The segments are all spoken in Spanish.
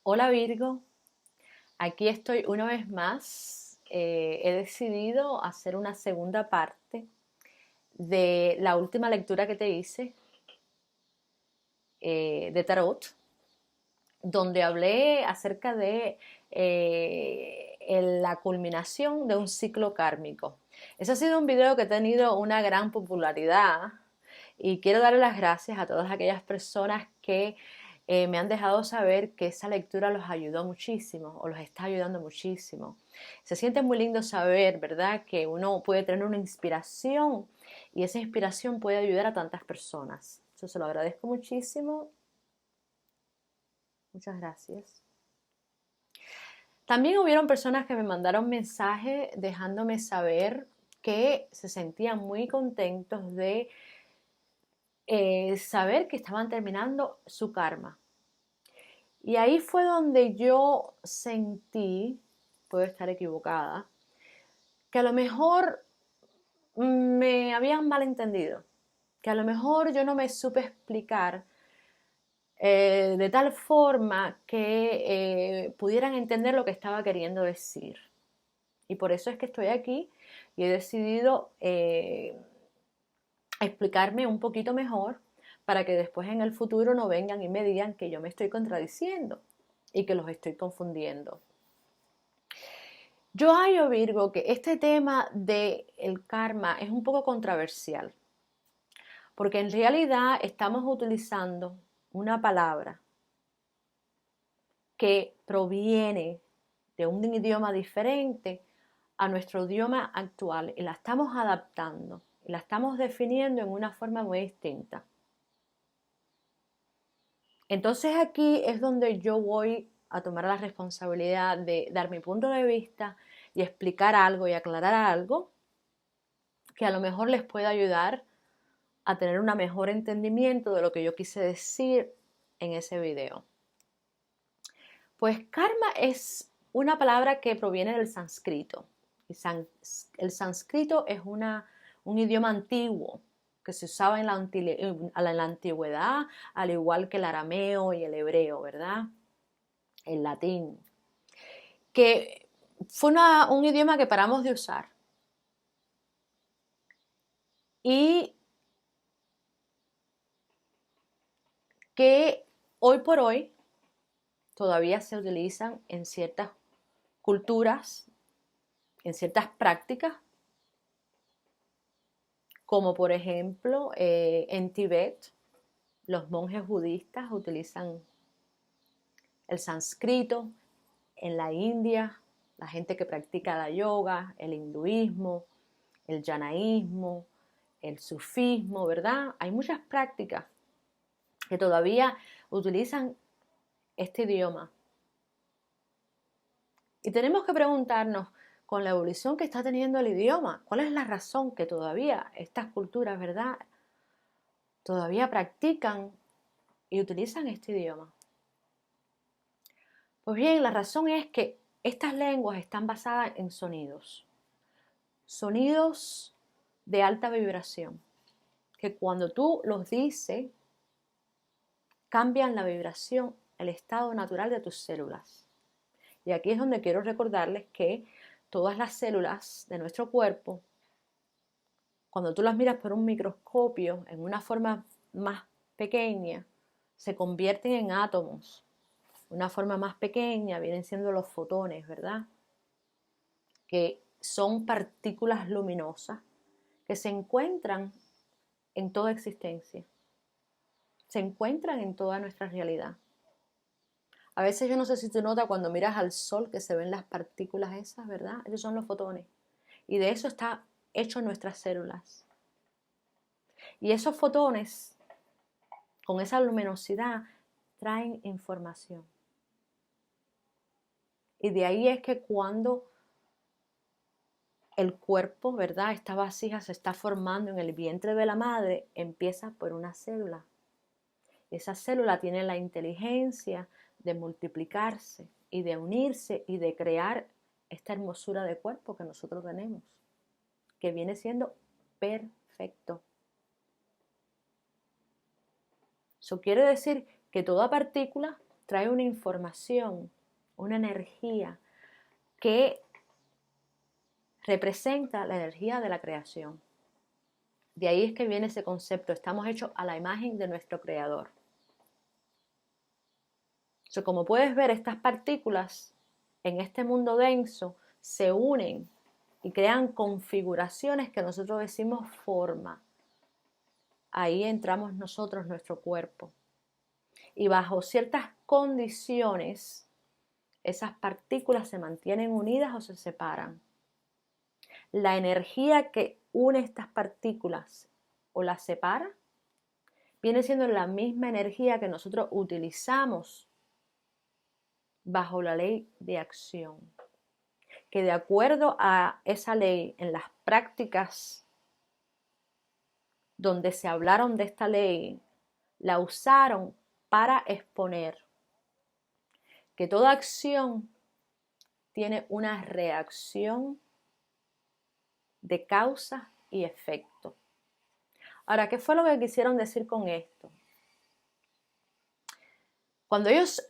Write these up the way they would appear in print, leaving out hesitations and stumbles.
Hola Virgo, aquí estoy una vez más. He decidido hacer una segunda parte de la última lectura que te hice de Tarot, donde hablé acerca de la culminación de un ciclo kármico. Ese ha sido un video que ha tenido una gran popularidad y quiero darle las gracias a todas aquellas personas que me han dejado saber que esa lectura los ayudó muchísimo o los está ayudando muchísimo. Se siente muy lindo saber, ¿verdad?, que uno puede tener una inspiración y esa inspiración puede ayudar a tantas personas. Yo se lo agradezco muchísimo. Muchas gracias. También hubieron personas que me mandaron mensajes dejándome saber que se sentían muy contentos de saber que estaban terminando su karma. Y ahí fue donde yo sentí, puedo estar equivocada, que a lo mejor me habían malentendido, que a lo mejor yo no me supe explicar de tal forma que pudieran entender lo que estaba queriendo decir. Y por eso es que estoy aquí y he decidido explicarme un poquito mejor para que después en el futuro no vengan y me digan que yo me estoy contradiciendo y que los estoy confundiendo. Yo hallo, Virgo, que este tema del karma es un poco controversial, porque en realidad estamos utilizando una palabra que proviene de un idioma diferente a nuestro idioma actual y la estamos adaptando y la estamos definiendo en una forma muy distinta. Entonces aquí es donde yo voy a tomar la responsabilidad de dar mi punto de vista y explicar algo y aclarar algo que a lo mejor les pueda ayudar a tener un mejor entendimiento de lo que yo quise decir en ese video. Pues karma es una palabra que proviene del sánscrito. El sánscrito es un idioma antiguo que se usaba en la antigüedad, al igual que el arameo y el hebreo, ¿verdad? El latín. Que fue un idioma que paramos de usar. Y que hoy por hoy todavía se utilizan en ciertas culturas, en ciertas prácticas, como por ejemplo en Tibet, los monjes budistas utilizan el sánscrito, en la India, la gente que practica la yoga, el hinduismo, el janaísmo, el sufismo, ¿verdad? Hay muchas prácticas que todavía utilizan este idioma. Y tenemos que preguntarnos, con la evolución que está teniendo el idioma, ¿cuál es la razón que todavía estas culturas, ¿verdad?, todavía practican y utilizan este idioma? Pues bien, la razón es que estas lenguas están basadas en sonidos. Sonidos de alta vibración, que cuando tú los dices, cambian la vibración, el estado natural de tus células. Y aquí es donde quiero recordarles que todas las células de nuestro cuerpo, cuando tú las miras por un microscopio en una forma más pequeña, se convierten en átomos. Una forma más pequeña vienen siendo los fotones, ¿verdad? Que son partículas luminosas que se encuentran en toda existencia, se encuentran en toda nuestra realidad. A veces yo no sé si tú notas cuando miras al sol que se ven las partículas esas, ¿verdad? Esos son los fotones. Y de eso está hecho nuestras células. Y esos fotones, con esa luminosidad, traen información. Y de ahí es que cuando el cuerpo, ¿verdad?, esta vasija se está formando en el vientre de la madre, empieza por una célula. Esa célula tiene la inteligencia de multiplicarse y de unirse y de crear esta hermosura de cuerpo que nosotros tenemos, que viene siendo perfecto. Eso quiere decir que toda partícula trae una información, una energía que representa la energía de la creación. De ahí es que viene ese concepto, estamos hechos a la imagen de nuestro creador. Como puedes ver, estas partículas en este mundo denso se unen y crean configuraciones que nosotros decimos forma. Ahí entramos nosotros, nuestro cuerpo. Y bajo ciertas condiciones, esas partículas se mantienen unidas o se separan. La energía que une estas partículas o las separa viene siendo la misma energía que nosotros utilizamos bajo la ley de acción, que de acuerdo a esa ley, en las prácticas donde se hablaron de esta ley, la usaron para exponer que toda acción tiene una reacción de causa y efecto. Ahora, ¿qué fue lo que quisieron decir con esto? Cuando ellos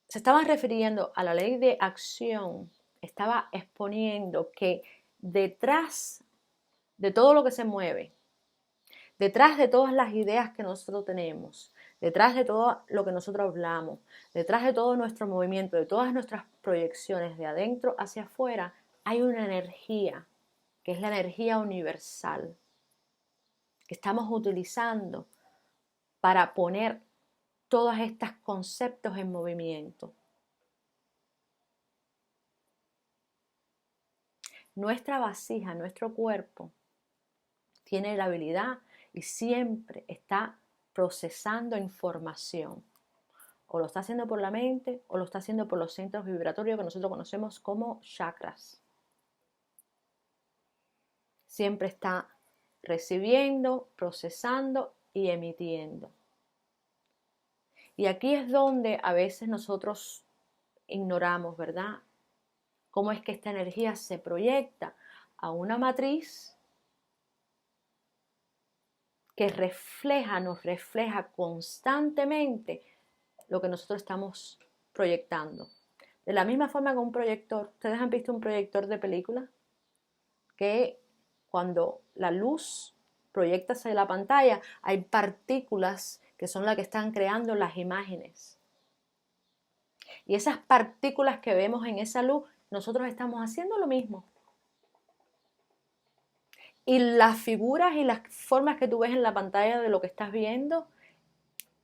se estaban refiriendo a la ley de acción, estaba exponiendo que detrás de todo lo que se mueve, detrás de todas las ideas que nosotros tenemos, detrás de todo lo que nosotros hablamos, detrás de todo nuestro movimiento, de todas nuestras proyecciones de adentro hacia afuera, hay una energía, que es la energía universal, que estamos utilizando para poner todos estos conceptos en movimiento. Nuestra vasija, nuestro cuerpo, tiene la habilidad y siempre está procesando información. O lo está haciendo por la mente o lo está haciendo por los centros vibratorios que nosotros conocemos como chakras. Siempre está recibiendo, procesando y emitiendo. Y aquí es donde a veces nosotros ignoramos, ¿verdad? Cómo es que esta energía se proyecta a una matriz que nos refleja constantemente lo que nosotros estamos proyectando. De la misma forma que un proyector, ¿ustedes han visto un proyector de película? Que cuando la luz proyecta hacia la pantalla, hay partículas que son las que están creando las imágenes. Y esas partículas que vemos en esa luz, nosotros estamos haciendo lo mismo. Y las figuras y las formas que tú ves en la pantalla de lo que estás viendo,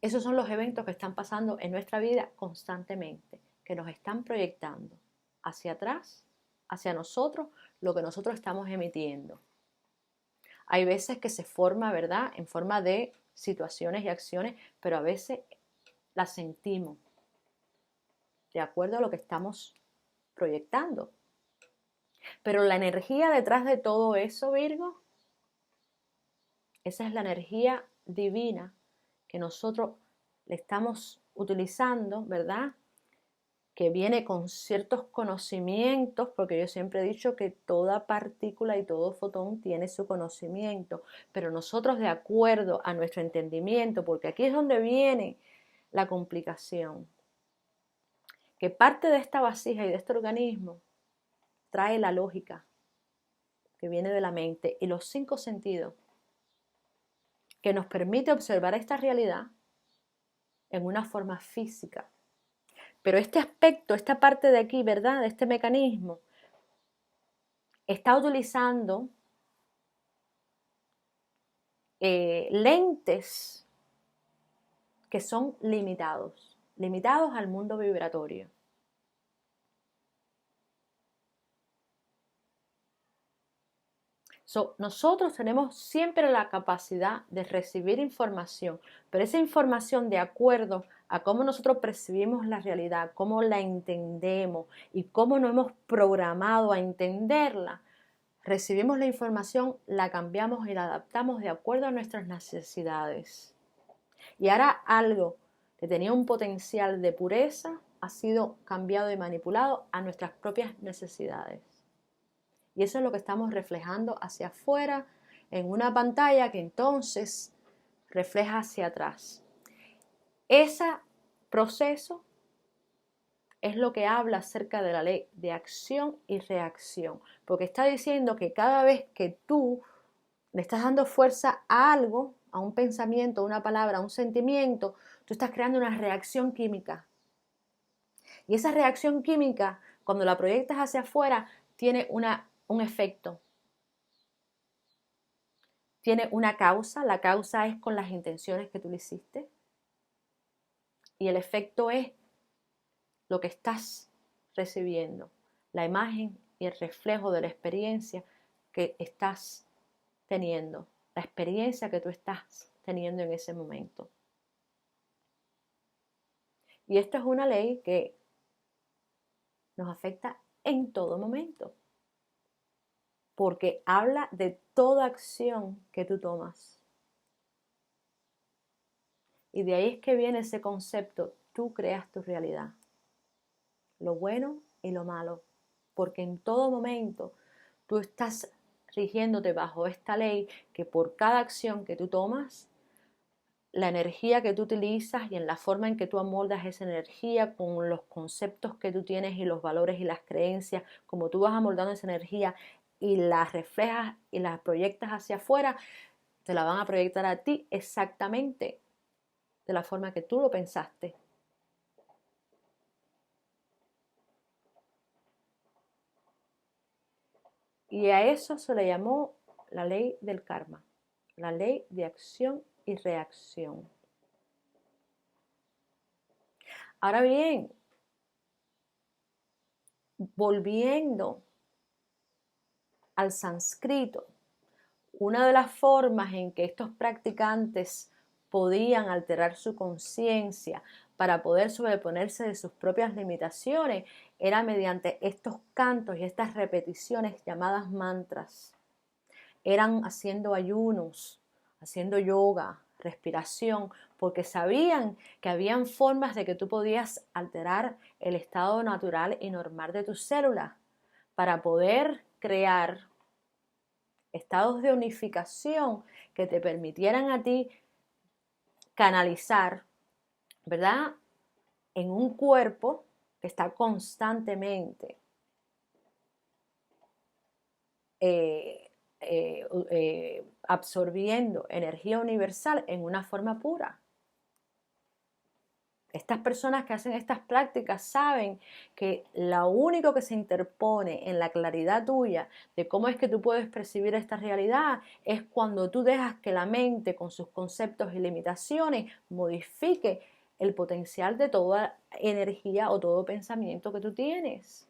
esos son los eventos que están pasando en nuestra vida constantemente, que nos están proyectando hacia atrás, hacia nosotros, lo que nosotros estamos emitiendo. Hay veces que se forma, ¿verdad?, en forma de situaciones y acciones, pero a veces las sentimos de acuerdo a lo que estamos proyectando. Pero la energía detrás de todo eso, Virgo, esa es la energía divina que nosotros le estamos utilizando, ¿verdad? Que viene con ciertos conocimientos, porque yo siempre he dicho que toda partícula y todo fotón tiene su conocimiento, pero nosotros de acuerdo a nuestro entendimiento, porque aquí es donde viene la complicación, que parte de esta vasija y de este organismo trae la lógica que viene de la mente y los 5 sentidos que nos permite observar esta realidad en una forma física. Pero este aspecto, esta parte de aquí, ¿verdad?, de este mecanismo, está utilizando lentes que son limitados al mundo vibratorio. Nosotros tenemos siempre la capacidad de recibir información, pero esa información de acuerdo a cómo nosotros percibimos la realidad, cómo la entendemos y cómo nos hemos programado a entenderla, recibimos la información, la cambiamos y la adaptamos de acuerdo a nuestras necesidades. Y ahora algo que tenía un potencial de pureza ha sido cambiado y manipulado a nuestras propias necesidades. Y eso es lo que estamos reflejando hacia afuera en una pantalla que entonces refleja hacia atrás. Ese proceso es lo que habla acerca de la ley de acción y reacción, porque está diciendo que cada vez que tú le estás dando fuerza a algo, a un pensamiento, a una palabra, a un sentimiento, tú estás creando una reacción química. Y esa reacción química, cuando la proyectas hacia afuera, tiene un efecto. Tiene una causa, la causa es con las intenciones que tú le hiciste. Y el efecto es lo que estás recibiendo, la imagen y el reflejo de la experiencia que estás teniendo, la experiencia que tú estás teniendo en ese momento. Y esto es una ley que nos afecta en todo momento, porque habla de toda acción que tú tomas. Y de ahí es que viene ese concepto, tú creas tu realidad, lo bueno y lo malo, porque en todo momento tú estás rigiéndote bajo esta ley que por cada acción que tú tomas, la energía que tú utilizas y en la forma en que tú amoldas esa energía con los conceptos que tú tienes y los valores y las creencias, como tú vas amoldando esa energía y la reflejas y la proyectas hacia afuera, te la van a proyectar a ti exactamente de la forma que tú lo pensaste. Y a eso se le llamó la ley del karma, la ley de acción y reacción. Ahora bien, volviendo al sánscrito, una de las formas en que estos practicantes podían alterar su conciencia para poder sobreponerse de sus propias limitaciones era mediante estos cantos y estas repeticiones llamadas mantras. Eran haciendo ayunos, haciendo yoga, respiración, porque sabían que habían formas de que tú podías alterar el estado natural y normal de tus células para poder crear estados de unificación que te permitieran a ti canalizar, ¿verdad?, en un cuerpo que está constantemente absorbiendo energía universal en una forma pura. Estas personas que hacen estas prácticas saben que lo único que se interpone en la claridad tuya de cómo es que tú puedes percibir esta realidad es cuando tú dejas que la mente con sus conceptos y limitaciones modifique el potencial de toda energía o todo pensamiento que tú tienes.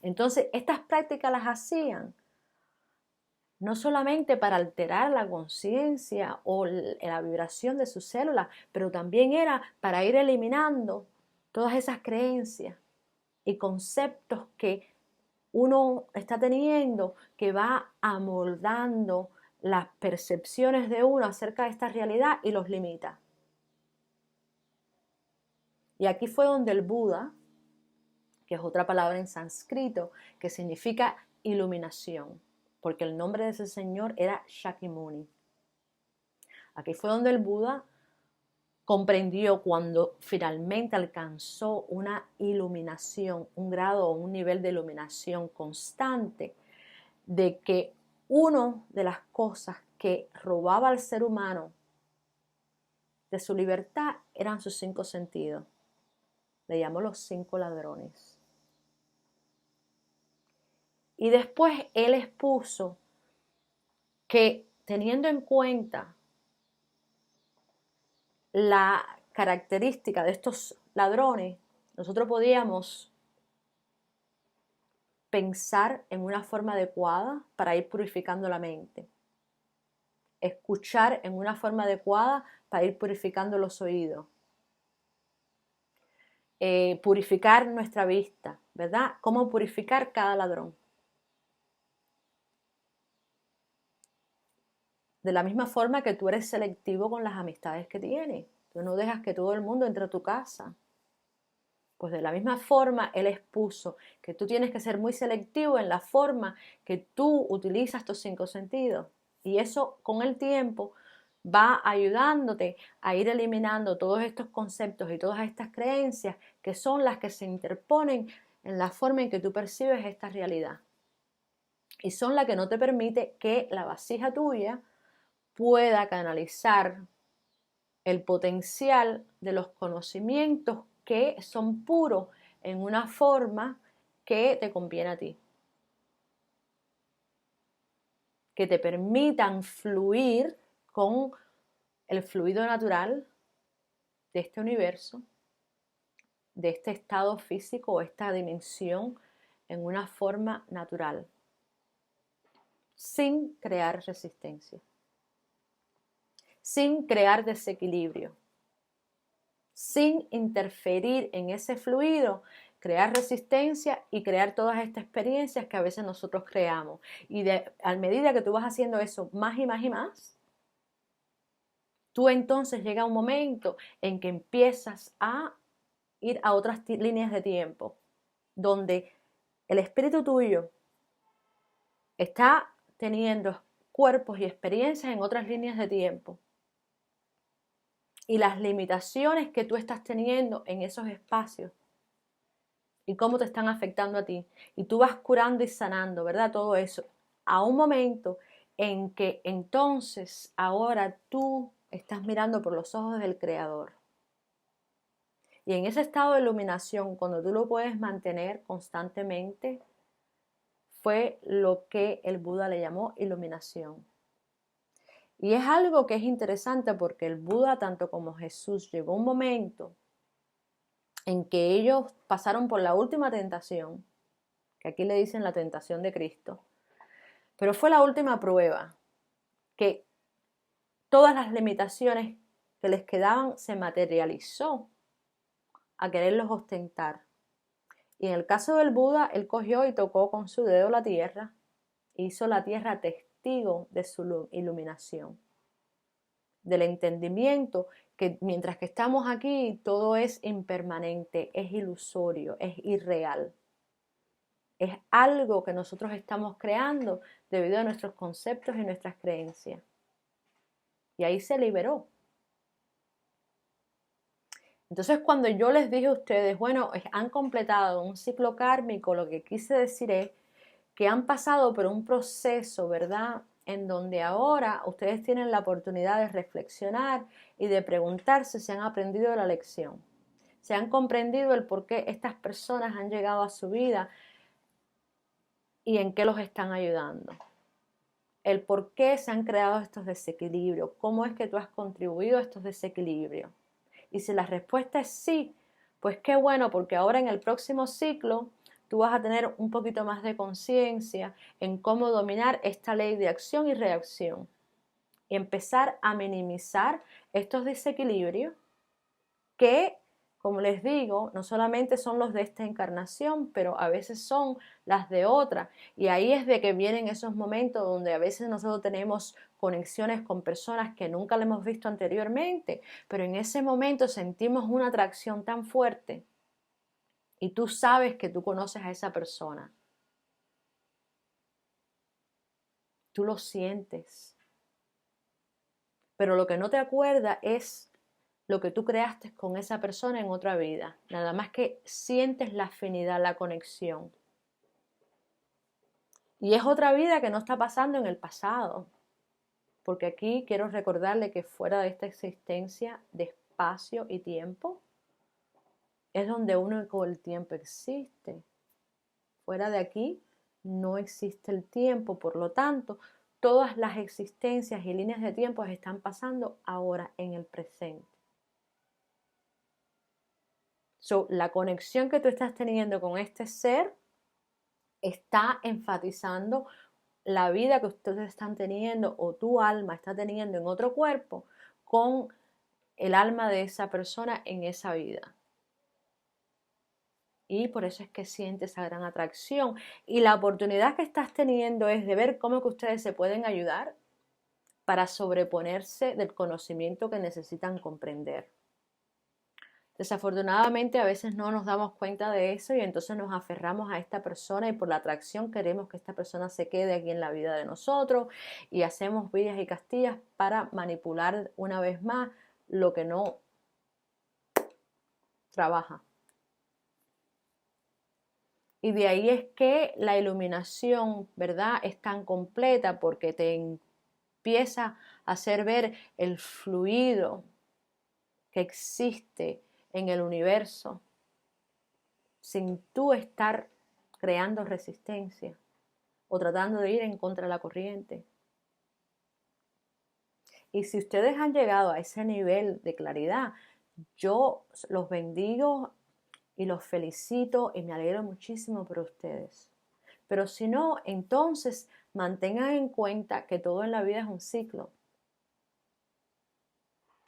Entonces, estas prácticas las hacían no solamente para alterar la conciencia o la vibración de sus células, pero también era para ir eliminando todas esas creencias y conceptos que uno está teniendo que va amoldando las percepciones de uno acerca de esta realidad y los limita. Y aquí fue donde el Buda, que es otra palabra en sánscrito, que significa iluminación, porque el nombre de ese señor era Shakyamuni. Aquí fue donde el Buda comprendió cuando finalmente alcanzó una iluminación, un grado o un nivel de iluminación constante, de que una de las cosas que robaba al ser humano de su libertad eran sus 5 sentidos. Le llamó los 5 ladrones. Y después él expuso que teniendo en cuenta la característica de estos ladrones, nosotros podíamos pensar en una forma adecuada para ir purificando la mente, escuchar en una forma adecuada para ir purificando los oídos, purificar nuestra vista, ¿verdad? ¿Cómo purificar cada ladrón? De la misma forma que tú eres selectivo con las amistades que tienes. Tú no dejas que todo el mundo entre a tu casa. Pues de la misma forma él expuso que tú tienes que ser muy selectivo en la forma que tú utilizas tus 5 sentidos. Y eso con el tiempo va ayudándote a ir eliminando todos estos conceptos y todas estas creencias que son las que se interponen en la forma en que tú percibes esta realidad. Y son las que no te permite que la vasija tuya pueda canalizar el potencial de los conocimientos que son puros en una forma que te conviene a ti. Que te permitan fluir con el fluido natural de este universo, de este estado físico o esta dimensión en una forma natural, sin crear resistencia, sin crear desequilibrio, sin interferir en ese fluido, crear resistencia y crear todas estas experiencias que a veces nosotros creamos. Y a medida que tú vas haciendo eso más y más y más, tú entonces llega un momento en que empiezas a ir a otras líneas de tiempo, donde el espíritu tuyo está teniendo cuerpos y experiencias en otras líneas de tiempo. Y las limitaciones que tú estás teniendo en esos espacios y cómo te están afectando a ti. Y tú vas curando y sanando, ¿verdad? Todo eso. A un momento en que entonces ahora tú estás mirando por los ojos del Creador. Y en ese estado de iluminación, cuando tú lo puedes mantener constantemente, fue lo que el Buda le llamó iluminación. Y es algo que es interesante porque el Buda, tanto como Jesús, llegó un momento en que ellos pasaron por la última tentación, que aquí le dicen la tentación de Cristo, pero fue la última prueba, que todas las limitaciones que les quedaban se materializó a quererlos ostentar. Y en el caso del Buda, él cogió y tocó con su dedo la tierra, hizo la tierra testigo de su iluminación, del entendimiento que mientras que estamos aquí todo es impermanente, es ilusorio, es irreal. Es algo que nosotros estamos creando debido a nuestros conceptos y nuestras creencias. Y ahí se liberó. Entonces cuando yo les dije a ustedes, bueno, han completado un ciclo kármico, lo que quise decir es que han pasado por un proceso, ¿verdad? En donde ahora ustedes tienen la oportunidad de reflexionar y de preguntarse si han aprendido la lección, si han comprendido el por qué estas personas han llegado a su vida y en qué los están ayudando, el por qué se han creado estos desequilibrios, cómo es que tú has contribuido a estos desequilibrios. Y si la respuesta es sí, pues qué bueno, porque ahora en el próximo ciclo tú vas a tener un poquito más de conciencia en cómo dominar esta ley de acción y reacción y empezar a minimizar estos desequilibrios que, como les digo, no solamente son los de esta encarnación, pero a veces son las de otra. Y ahí es de que vienen esos momentos donde a veces nosotros tenemos conexiones con personas que nunca le hemos visto anteriormente, pero en ese momento sentimos una atracción tan fuerte y tú sabes que tú conoces a esa persona. Tú lo sientes. Pero lo que no te acuerdas es lo que tú creaste con esa persona en otra vida. Nada más que sientes la afinidad, la conexión. Y es otra vida que no está pasando en el pasado. Porque aquí quiero recordarle que fuera de esta existencia de espacio y tiempo, es donde único el tiempo existe. Fuera de aquí no existe el tiempo, por lo tanto, todas las existencias y líneas de tiempo están pasando ahora en el presente. La conexión que tú estás teniendo con este ser está enfatizando la vida que ustedes están teniendo o tu alma está teniendo en otro cuerpo con el alma de esa persona en esa vida. Y por eso es que sientes esa gran atracción. Y la oportunidad que estás teniendo es de ver cómo que ustedes se pueden ayudar para sobreponerse del conocimiento que necesitan comprender. Desafortunadamente a veces no nos damos cuenta de eso y entonces nos aferramos a esta persona y por la atracción queremos que esta persona se quede aquí en la vida de nosotros y hacemos villas y castillas para manipular una vez más lo que no trabaja. Y de ahí es que la iluminación, ¿verdad?, es tan completa porque te empieza a hacer ver el fluido que existe en el universo sin tú estar creando resistencia o tratando de ir en contra de la corriente. Y si ustedes han llegado a ese nivel de claridad, yo los bendigo y los felicito y me alegro muchísimo por ustedes. Pero si no, entonces mantengan en cuenta que todo en la vida es un ciclo.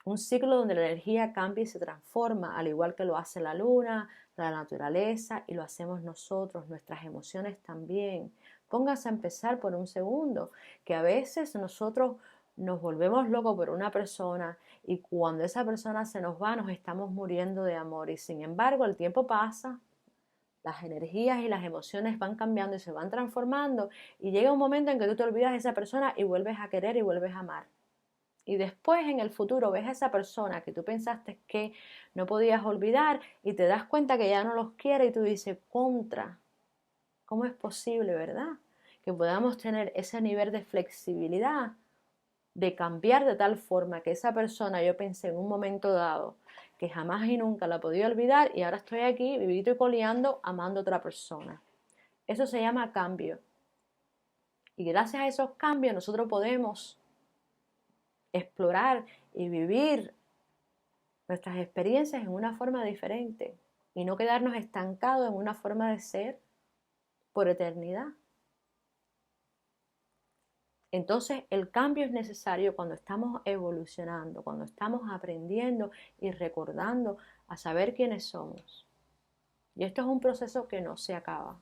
Un ciclo donde la energía cambia y se transforma, al igual que lo hace la luna, la naturaleza y lo hacemos nosotros, nuestras emociones también. Pónganse a empezar por un segundo, que a veces nosotros nos volvemos locos por una persona y cuando esa persona se nos va nos estamos muriendo de amor y sin embargo el tiempo pasa, las energías y las emociones van cambiando y se van transformando y llega un momento en que tú te olvidas de esa persona y vuelves a querer y vuelves a amar. Y después en el futuro ves a esa persona que tú pensaste que no podías olvidar y te das cuenta que ya no los quiere y tú dices, contra, ¿cómo es posible, verdad? Que podamos tener ese nivel de flexibilidad, de cambiar de tal forma que esa persona yo pensé en un momento dado que jamás y nunca la podía olvidar y ahora estoy aquí, vivito y coleando, amando a otra persona. Eso se llama cambio. Y gracias a esos cambios nosotros podemos explorar y vivir nuestras experiencias en una forma diferente y no quedarnos estancados en una forma de ser por eternidad. Entonces el cambio es necesario cuando estamos evolucionando, cuando estamos aprendiendo y recordando a saber quiénes somos. Y esto es un proceso que no se acaba.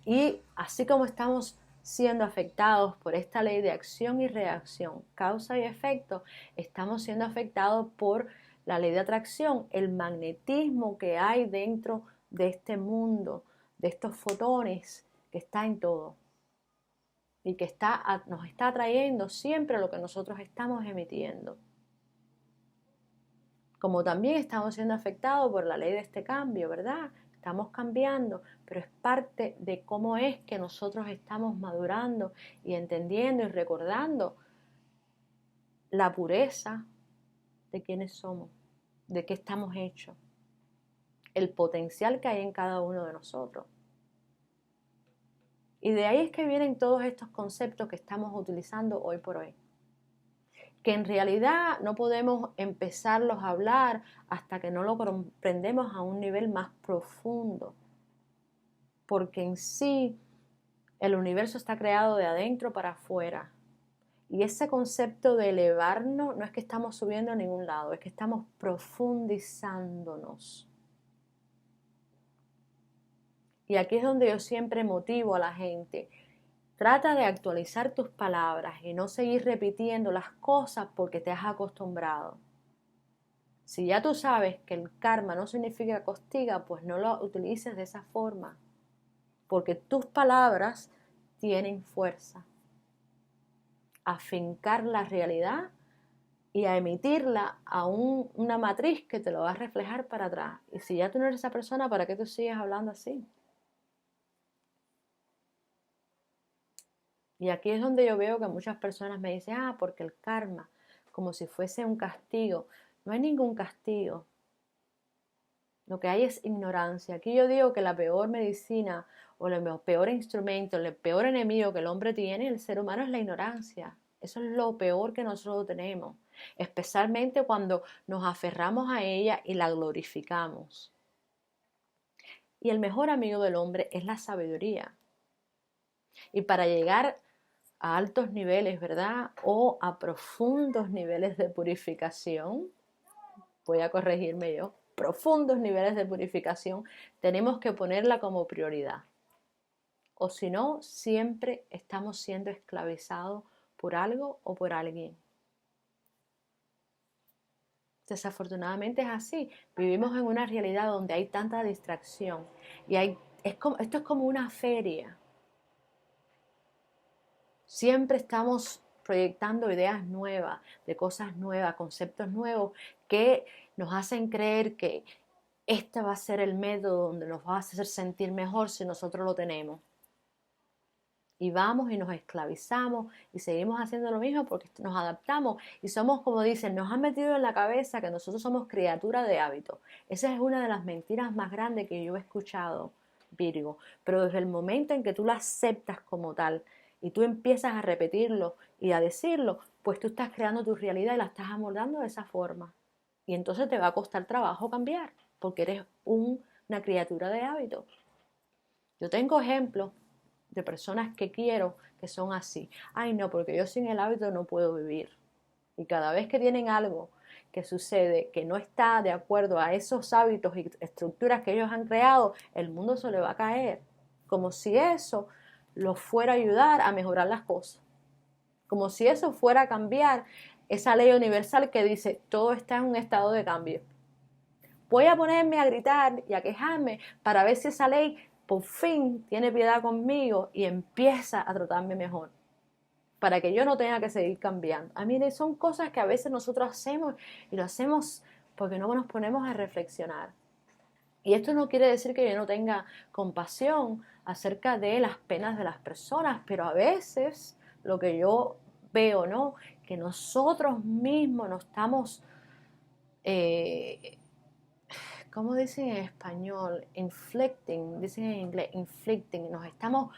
Y así como estamos siendo afectados por esta ley de acción y reacción, causa y efecto, estamos siendo afectados por la ley de atracción, el magnetismo que hay dentro de este mundo, de estos fotones que está en todo y que nos está atrayendo siempre lo que nosotros estamos emitiendo. Como también estamos siendo afectados por la ley de este cambio, ¿verdad? Estamos cambiando, pero es parte de cómo es que nosotros estamos madurando y entendiendo y recordando la pureza de quiénes somos, de qué estamos hechos, el potencial que hay en cada uno de nosotros. Y de ahí es que vienen todos estos conceptos que estamos utilizando hoy por hoy, que en realidad no podemos empezarlos a hablar hasta que no lo comprendemos a un nivel más profundo, porque en sí el universo está creado de adentro para afuera. Y ese concepto de elevarnos no es que estamos subiendo a ningún lado, es que estamos profundizándonos. Y aquí es donde yo siempre motivo a la gente. Trata de actualizar tus palabras y no seguir repitiendo las cosas porque te has acostumbrado. Si ya tú sabes que el karma no significa castiga, pues no lo utilices de esa forma, porque tus palabras tienen fuerza. Afincar la realidad y a emitirla a una matriz que te lo va a reflejar para atrás. Y si ya tú no eres esa persona, ¿para qué tú sigues hablando así? Y aquí es donde yo veo que muchas personas me dicen, porque el karma, como si fuese un castigo. No hay ningún castigo. Lo que hay es ignorancia. Aquí yo digo que la peor medicina o el peor instrumento, el peor enemigo que el hombre tiene, el ser humano, es la ignorancia. Eso es lo peor que nosotros tenemos, especialmente cuando nos aferramos a ella y la glorificamos. Y el mejor amigo del hombre es la sabiduría. Y para llegar a altos niveles, ¿verdad? O a profundos niveles de purificación, voy a corregirme yo, profundos niveles de purificación, tenemos que ponerla como prioridad. O si no, siempre estamos siendo esclavizados por algo o por alguien. Desafortunadamente es así. Vivimos en una realidad donde hay tanta distracción y esto es como una feria. Siempre estamos proyectando ideas nuevas, de cosas nuevas, conceptos nuevos que nos hacen creer que este va a ser el método donde nos va a hacer sentir mejor si nosotros lo tenemos. Y vamos y nos esclavizamos y seguimos haciendo lo mismo porque nos adaptamos y somos, como dicen, nos han metido en la cabeza que nosotros somos criaturas de hábito. Esa es una de las mentiras más grandes que yo he escuchado, Virgo. Pero desde el momento en que tú la aceptas como tal y tú empiezas a repetirlo y a decirlo, pues tú estás creando tu realidad y la estás amoldando de esa forma. Y entonces te va a costar trabajo cambiar porque eres una criatura de hábito. Yo tengo ejemplos de personas que quiero que son así. Ay, no, porque yo sin el hábito no puedo vivir. Y cada vez que tienen algo que sucede que no está de acuerdo a esos hábitos y estructuras que ellos han creado, el mundo se le va a caer. Como si eso los fuera a ayudar a mejorar las cosas. Como si eso fuera a cambiar esa ley universal que dice todo está en un estado de cambio. Voy a ponerme a gritar y a quejarme para ver si esa ley por fin tiene piedad conmigo y empieza a tratarme mejor, para que yo no tenga que seguir cambiando. Mire, son cosas que a veces nosotros hacemos y lo hacemos porque no nos ponemos a reflexionar. Y esto no quiere decir que yo no tenga compasión acerca de las penas de las personas, pero a veces lo que yo veo, ¿no? Que nosotros mismos nos estamos... ¿cómo dicen en español? Inflicting, dicen en inglés, inflicting, nos estamos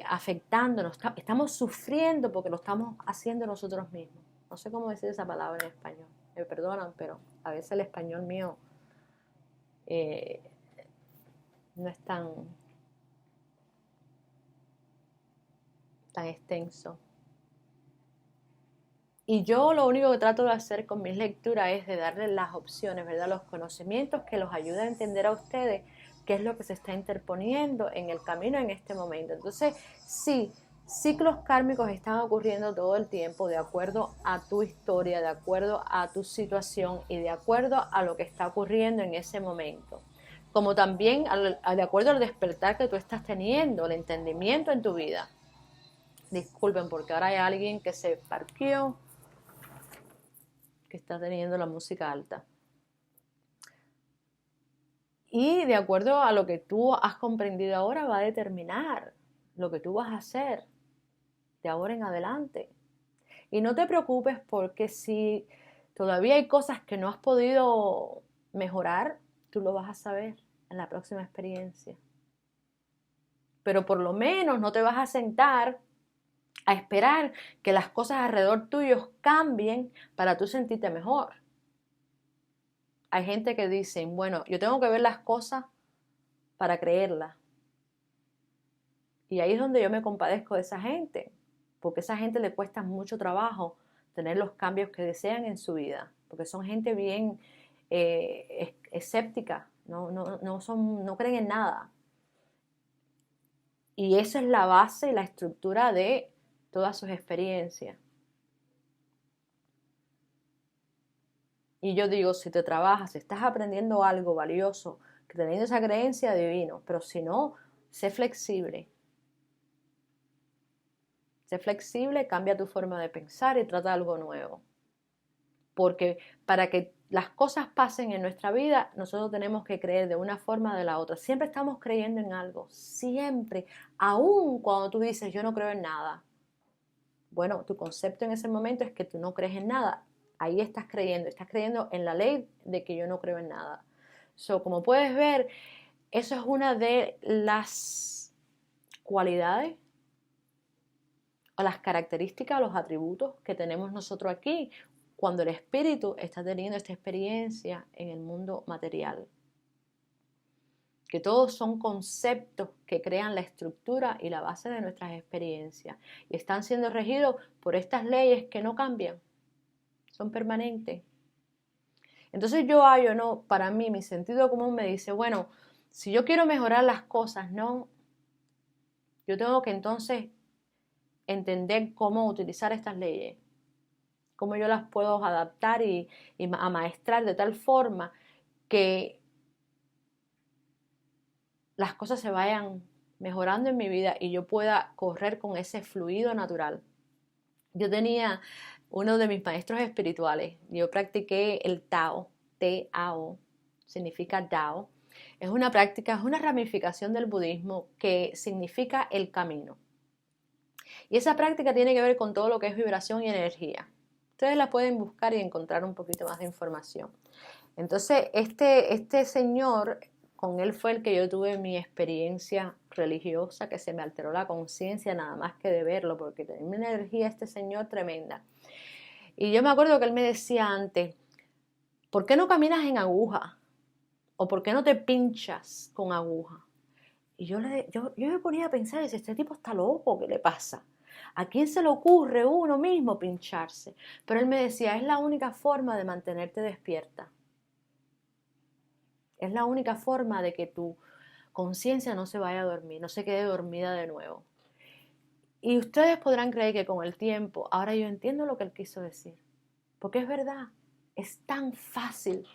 afectando, estamos sufriendo porque lo estamos haciendo nosotros mismos. No sé cómo decir esa palabra en español, me perdonan, pero a veces el español mío eh, no es tan extenso. Y yo lo único que trato de hacer con mis lecturas es de darles las opciones, ¿verdad? Los conocimientos que los ayuden a entender a ustedes qué es lo que se está interponiendo en el camino en este momento. Entonces, sí, ciclos kármicos están ocurriendo todo el tiempo de acuerdo a tu historia, de acuerdo a tu situación y de acuerdo a lo que está ocurriendo en ese momento. Como también de acuerdo al despertar que tú estás teniendo, el entendimiento en tu vida. Disculpen porque ahora hay alguien que se parqueó, que está teniendo la música alta. Y de acuerdo a lo que tú has comprendido ahora va a determinar lo que tú vas a hacer de ahora en adelante. Y no te preocupes porque si todavía hay cosas que no has podido mejorar, tú lo vas a saber en la próxima experiencia. Pero por lo menos no te vas a sentar a esperar que las cosas alrededor tuyo cambien para tú sentirte mejor. Hay gente que dice, bueno, yo tengo que ver las cosas para creerlas. Y ahí es donde yo me compadezco de esa gente, porque a esa gente le cuesta mucho trabajo tener los cambios que desean en su vida, porque son gente bien escéptica, no creen en nada. Y esa es la base y la estructura de todas sus experiencias. Y yo digo, si te trabajas, si estás aprendiendo algo valioso, teniendo esa creencia, divino, pero si no, sé flexible. Sé flexible, cambia tu forma de pensar y trata algo nuevo. Porque para que las cosas pasen en nuestra vida, nosotros tenemos que creer de una forma o de la otra. Siempre estamos creyendo en algo, siempre, aun cuando tú dices, yo no creo en nada. Bueno, tu concepto en ese momento es que tú no crees en nada. Ahí estás creyendo en la ley de que yo no creo en nada. Como puedes ver, eso es una de las cualidades o las características, los atributos que tenemos nosotros aquí cuando el espíritu está teniendo esta experiencia en el mundo material. Que todos son conceptos que crean la estructura y la base de nuestras experiencias y están siendo regidos por estas leyes que no cambian, son permanentes. Entonces no, para mí mi sentido común me dice, bueno, si yo quiero mejorar las cosas, no, yo tengo que entonces entender cómo utilizar estas leyes. cómo yo las puedo adaptar y amaestrar de tal forma que las cosas se vayan mejorando en mi vida y yo pueda correr con ese fluido natural. Yo tenía uno de mis maestros espirituales, yo practiqué el Tao, T-A-O, significa Tao. Es una práctica, es una ramificación del budismo que significa el camino. Y esa práctica tiene que ver con todo lo que es vibración y energía. Ustedes la pueden buscar y encontrar un poquito más de información. Entonces, este señor, con él fue el que yo tuve mi experiencia religiosa, que se me alteró la conciencia nada más que de verlo, porque tenía una energía este señor tremenda. Y yo me acuerdo que él me decía antes, ¿por qué no caminas en aguja? ¿O por qué no te pinchas con aguja? Y yo me ponía a pensar, este tipo está loco, ¿qué le pasa? ¿A quién se le ocurre uno mismo pincharse? Pero él me decía, es la única forma de mantenerte despierta. Es la única forma de que tu conciencia no se vaya a dormir, no se quede dormida de nuevo. Y ustedes podrán creer que con el tiempo, ahora yo entiendo lo que él quiso decir. Porque es verdad, es tan fácil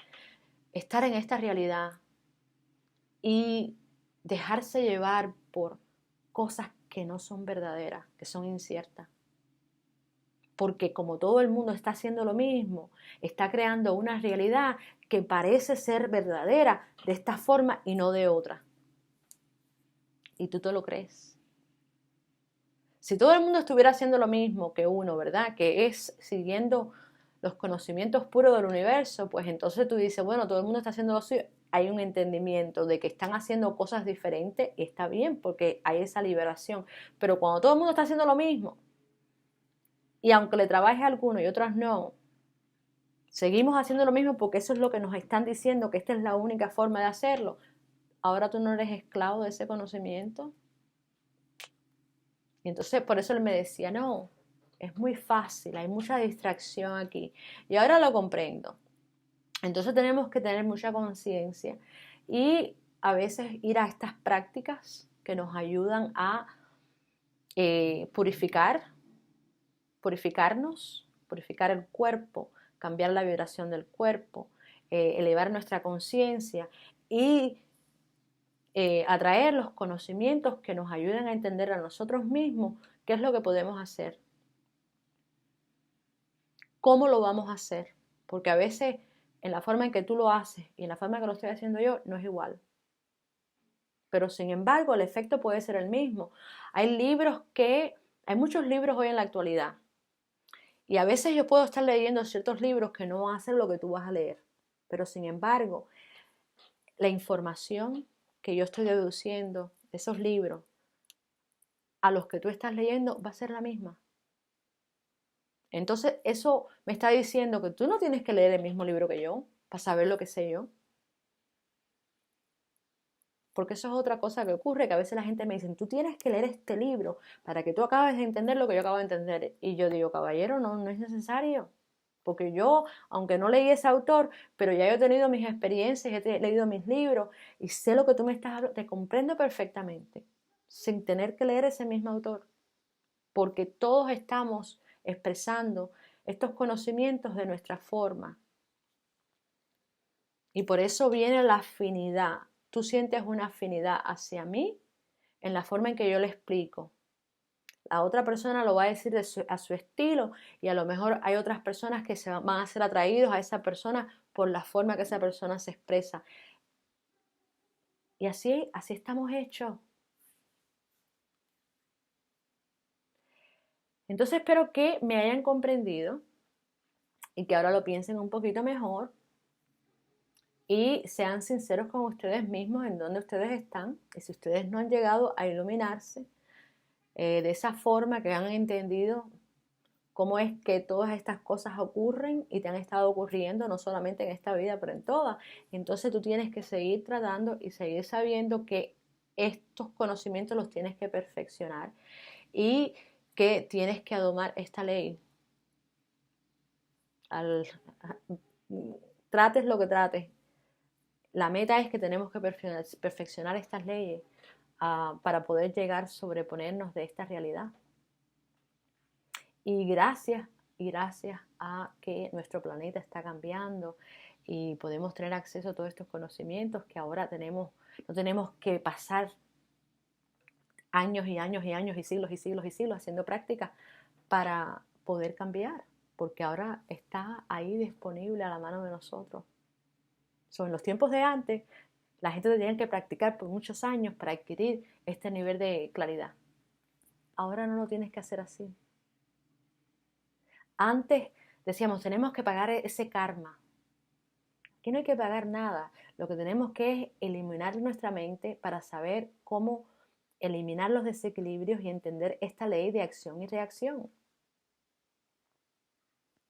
estar en esta realidad y dejarse llevar por cosas que no son verdaderas, que son inciertas. Porque como todo el mundo está haciendo lo mismo, está creando una realidad que parece ser verdadera de esta forma y no de otra. Y tú te lo crees. Si todo el mundo estuviera haciendo lo mismo que uno, ¿verdad? Que es siguiendo los conocimientos puros del universo, pues entonces tú dices, bueno, todo el mundo está haciendo lo suyo. Hay un entendimiento de que están haciendo cosas diferentes y está bien porque hay esa liberación. Pero cuando todo el mundo está haciendo lo mismo, y aunque le trabaje a algunos y otras no, seguimos haciendo lo mismo porque eso es lo que nos están diciendo, que esta es la única forma de hacerlo. Ahora tú no eres esclavo de ese conocimiento. Y entonces por eso él me decía, no, es muy fácil, hay mucha distracción aquí. Y ahora lo comprendo. Entonces tenemos que tener mucha conciencia y a veces ir a estas prácticas que nos ayudan a purificarnos, purificar el cuerpo, cambiar la vibración del cuerpo, elevar nuestra conciencia y atraer los conocimientos que nos ayuden a entender a nosotros mismos qué es lo que podemos hacer, cómo lo vamos a hacer, porque a veces en la forma en que tú lo haces y en la forma en que lo estoy haciendo yo no es igual. Pero sin embargo el efecto puede ser el mismo. Hay muchos libros hoy en la actualidad y a veces yo puedo estar leyendo ciertos libros que no van a ser lo que tú vas a leer, pero sin embargo la información que yo estoy deduciendo de esos libros a los que tú estás leyendo va a ser la misma. Entonces eso me está diciendo que tú no tienes que leer el mismo libro que yo para saber lo que sé yo. Porque eso es otra cosa que ocurre, que a veces la gente me dice, tú tienes que leer este libro para que tú acabes de entender lo que yo acabo de entender. Y yo digo, caballero, no es necesario. Porque yo, aunque no leí ese autor, pero ya he tenido mis experiencias, he leído mis libros y sé lo que tú me estás hablando, te comprendo perfectamente, sin tener que leer ese mismo autor. Porque todos estamos expresando estos conocimientos de nuestra forma. Y por eso viene la afinidad. Tú sientes una afinidad hacia mí en la forma en que yo le explico. La otra persona lo va a decir a su estilo y a lo mejor hay otras personas que van a ser atraídos a esa persona por la forma que esa persona se expresa. Y así estamos hechos. Entonces espero que me hayan comprendido y que ahora lo piensen un poquito mejor y sean sinceros con ustedes mismos en donde ustedes están. Y si ustedes no han llegado a iluminarse de esa forma, que han entendido cómo es que todas estas cosas ocurren y te han estado ocurriendo no solamente en esta vida, pero en todas, entonces tú tienes que seguir tratando y seguir sabiendo que estos conocimientos los tienes que perfeccionar y que tienes que domar esta ley. Trates lo que trates, la meta es que tenemos que perfeccionar estas leyes para poder llegar a sobreponernos de esta realidad. Y gracias y gracias a que nuestro planeta está cambiando y podemos tener acceso a todos estos conocimientos que ahora no tenemos que pasar años y años y años y siglos y siglos y siglos haciendo prácticas para poder cambiar, porque ahora está ahí disponible a la mano de nosotros. En los tiempos de antes, la gente tenía que practicar por muchos años para adquirir este nivel de claridad. Ahora no lo tienes que hacer así. Antes decíamos, tenemos que pagar ese karma. Aquí no hay que pagar nada. Lo que tenemos que es eliminar nuestra mente para saber cómo eliminar los desequilibrios y entender esta ley de acción y reacción.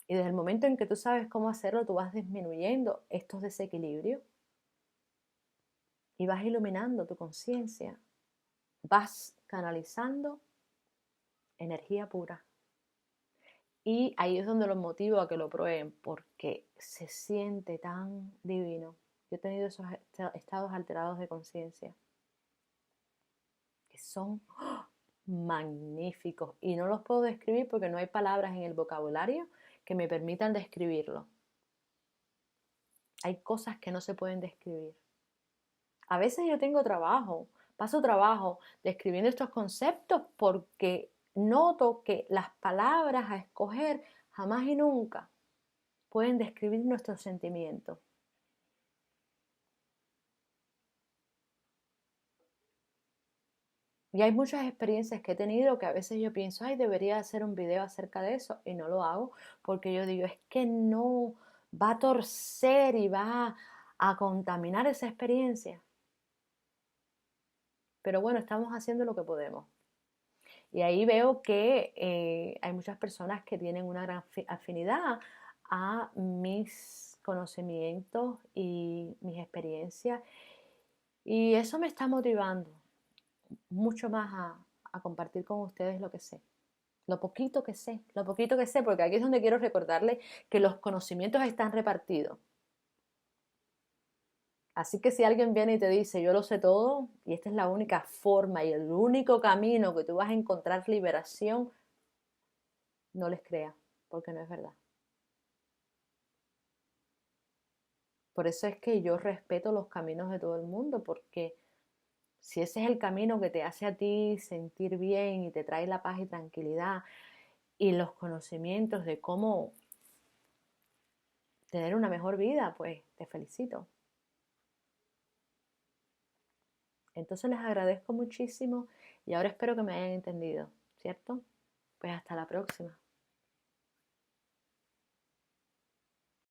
Y desde el momento en que tú sabes cómo hacerlo, tú vas disminuyendo estos desequilibrios y vas iluminando tu conciencia. Vas canalizando energía pura. Y ahí es donde los motivo a que lo prueben, porque se siente tan divino. Yo he tenido esos estados alterados de conciencia que son magníficos y no los puedo describir porque no hay palabras en el vocabulario que me permitan describirlo. Hay cosas que no se pueden describir. A veces yo paso trabajo describiendo estos conceptos porque noto que las palabras a escoger jamás y nunca pueden describir nuestros sentimientos. Y hay muchas experiencias que he tenido que a veces yo pienso, ay, debería hacer un video acerca de eso y no lo hago porque yo digo, es que no va a torcer y va a contaminar esa experiencia. Pero bueno, estamos haciendo lo que podemos. Y ahí veo que hay muchas personas que tienen una gran afinidad a mis conocimientos y mis experiencias. Y eso me está motivando mucho más a compartir con ustedes lo que sé. Lo poquito que sé, porque aquí es donde quiero recordarles que los conocimientos están repartidos. Así que si alguien viene y te dice, yo lo sé todo, y esta es la única forma y el único camino que tú vas a encontrar liberación, no les creas, porque no es verdad. Por eso es que yo respeto los caminos de todo el mundo, porque si ese es el camino que te hace a ti sentir bien y te trae la paz y tranquilidad y los conocimientos de cómo tener una mejor vida, pues te felicito. Entonces les agradezco muchísimo y ahora espero que me hayan entendido, ¿cierto? Pues hasta la próxima.